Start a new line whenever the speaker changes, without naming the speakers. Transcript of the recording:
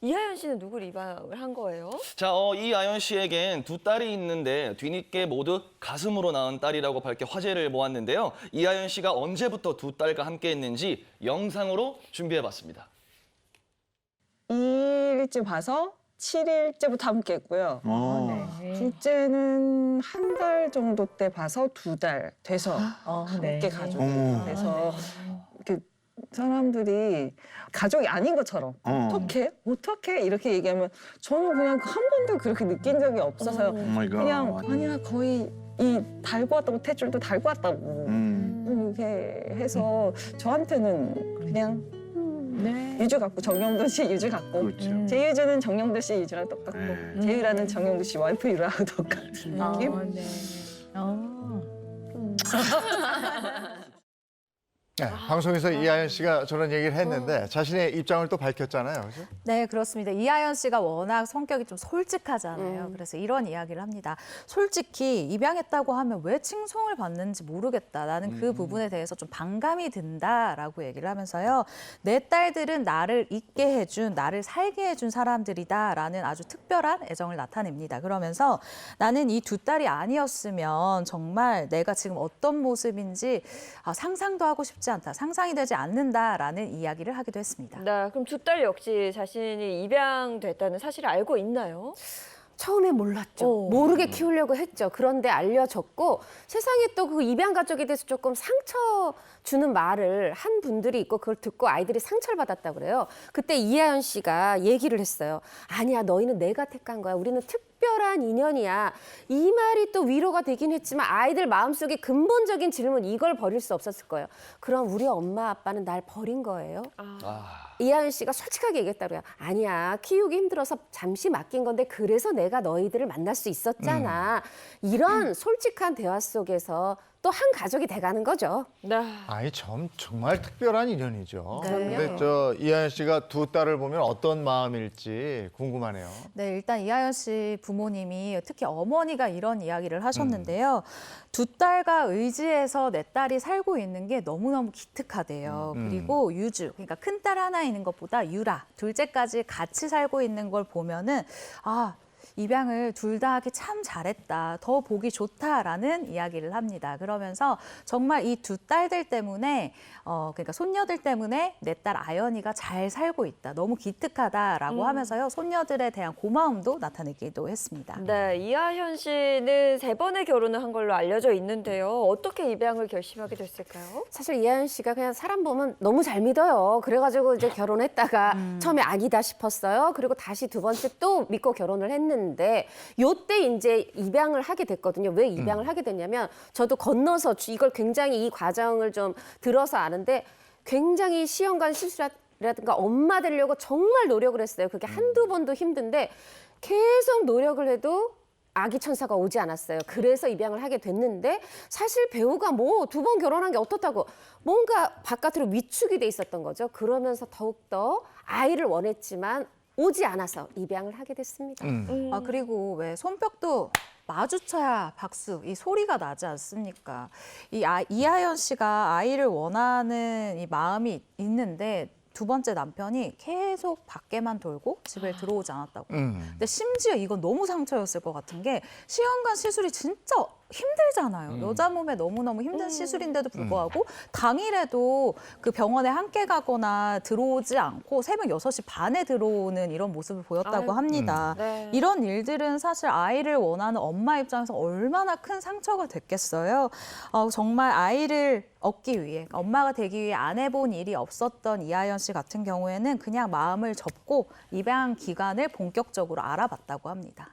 이하연 씨는 누구를 입양을 한 거예요?
자, 이아연 씨에겐 두 딸이 있는데 뒤늦게 모두 가슴으로 낳은 딸이라고 밝혀 화제를 모았는데요. 이아연 씨가 언제부터 두 딸과 함께했는지 영상으로 준비해봤습니다.
2일째 봐서 7일째부터 함께 했고요. 둘째는 한 달 정도 때 봐서 2달 돼서 함께 가족이 돼서 이렇게 사람들이 가족이 아닌 것처럼 어떻게 이렇게 얘기하면 저는 그냥 한 번도 그렇게 느낀 적이 없어서 그냥 아니야 거의 이 달고 왔다고 탯줄도 달고 왔다고 이렇게 해서 저한테는 그냥 유주 같고 정영돈 씨 유주 같고
그렇죠.
제 유주는 정영돈 씨 유주랑 똑같고 제 유라는 정영돈 씨 와이프 유라하고 똑같은 느낌?
네, 방송에서 이하연 씨가 저런 얘기를 했는데 자신의 입장을 또 밝혔잖아요. 그죠?
네, 그렇습니다. 이하연 씨가 워낙 성격이 좀 솔직하잖아요. 그래서 이런 이야기를 합니다. 솔직히 입양했다고 하면 왜 칭송을 받는지 모르겠다. 나는 그 부분에 대해서 좀 반감이 든다라고 얘기를 하면서요. 내 딸들은 나를 있게 해준, 나를 살게 해준 사람들이다라는 아주 특별한 애정을 나타냅니다. 그러면서 나는 이 두 딸이 아니었으면 정말 내가 지금 어떤 모습인지 상상도 하고 싶지 않다. 상상이 되지 않는다라는 이야기를 하기도 했습니다.
네, 그럼 두 딸 역시 자신이 입양됐다는 사실을 알고 있나요?
처음에 몰랐죠. 모르게 키우려고 했죠. 그런데 알려졌고 세상에 또 그 입양 가족에 대해서 조금 상처 주는 말을 한 분들이 있고 그걸 듣고 아이들이 상처를 받았다고 그래요. 그때 이하연 씨가 얘기를 했어요. 아니야, 너희는 내가 택한 거야. 우리는 특별한 인연이야. 이 말이 또 위로가 되긴 했지만 아이들 마음속에 근본적인 질문 이걸 버릴 수 없었을 거예요. 그럼 우리 엄마 아빠는 날 버린 거예요? 이하연 씨가 솔직하게 얘기했다고요. 아니야, 키우기 힘들어서 잠시 맡긴 건데 그래서 내가 너희들을 만날 수 있었잖아. 이런 솔직한 대화 속에서 또 한 가족이 돼가는 거죠.
네.
아니 정말 특별한 인연이죠.
네.
근데 저 이하연 씨가 두 딸을 보면 어떤 마음일지 궁금하네요.
네, 일단 이하연 씨 부모님이 특히 어머니가 이런 이야기를 하셨는데요. 두 딸과 의지해서 내 딸이 살고 있는 게 너무너무 기특하대요. 그리고 유주, 그러니까 큰 딸 하나 있는 것보다 유라, 둘째까지 같이 살고 있는 걸 보면은 입양을 둘 다 하기 참 잘했다. 더 보기 좋다라는 이야기를 합니다. 그러면서 정말 이 두 딸들 때문에 그러니까 손녀들 때문에 내 딸 아연이가 잘 살고 있다. 너무 기특하다라고 하면서요. 손녀들에 대한 고마움도 나타내기도 했습니다.
네, 이하연 씨는 3번의 결혼을 한 걸로 알려져 있는데요. 어떻게 입양을 결심하게 됐을까요?
사실 이하연 씨가 그냥 사람 보면 너무 잘 믿어요. 그래가지고 이제 결혼했다가 처음에 아니다 싶었어요. 그리고 다시 두 번째 또 믿고 결혼을 했는데 요때 이제 입양을 하게 됐거든요. 왜 입양을 하게 됐냐면 저도 건너서 이걸 굉장히 이 과정을 좀 들어서 아는데 굉장히 시험관 실수라든가 엄마 되려고 정말 노력을 했어요. 그게 한두 번도 힘든데 계속 노력을 해도 아기 천사가 오지 않았어요. 그래서 입양을 하게 됐는데 사실 배우가 뭐 2번 결혼한 게 어떻다고 뭔가 바깥으로 위축이 돼 있었던 거죠. 그러면서 더욱더 아이를 원했지만 오지 않아서 입양을 하게 됐습니다.
그리고 왜 손뼉도 마주쳐야 박수, 이 소리가 나지 않습니까? 이하연 씨가 아이를 원하는 이 마음이 있는데 두 번째 남편이 계속 밖에만 돌고 집에 들어오지 않았다고. 근데 심지어 이건 너무 상처였을 것 같은 게 시험관 시술이 진짜 힘들잖아요. 여자 몸에 너무너무 힘든 시술인데도 불구하고 당일에도 그 병원에 함께 가거나 들어오지 않고 새벽 6시 반에 들어오는 이런 모습을 보였다고 합니다.
네.
이런 일들은 사실 아이를 원하는 엄마 입장에서 얼마나 큰 상처가 됐겠어요. 정말 아이를 얻기 위해, 엄마가 되기 위해 안 해본 일이 없었던 이하연 씨 같은 경우에는 그냥 마음을 접고 입양 기간을 본격적으로 알아봤다고 합니다.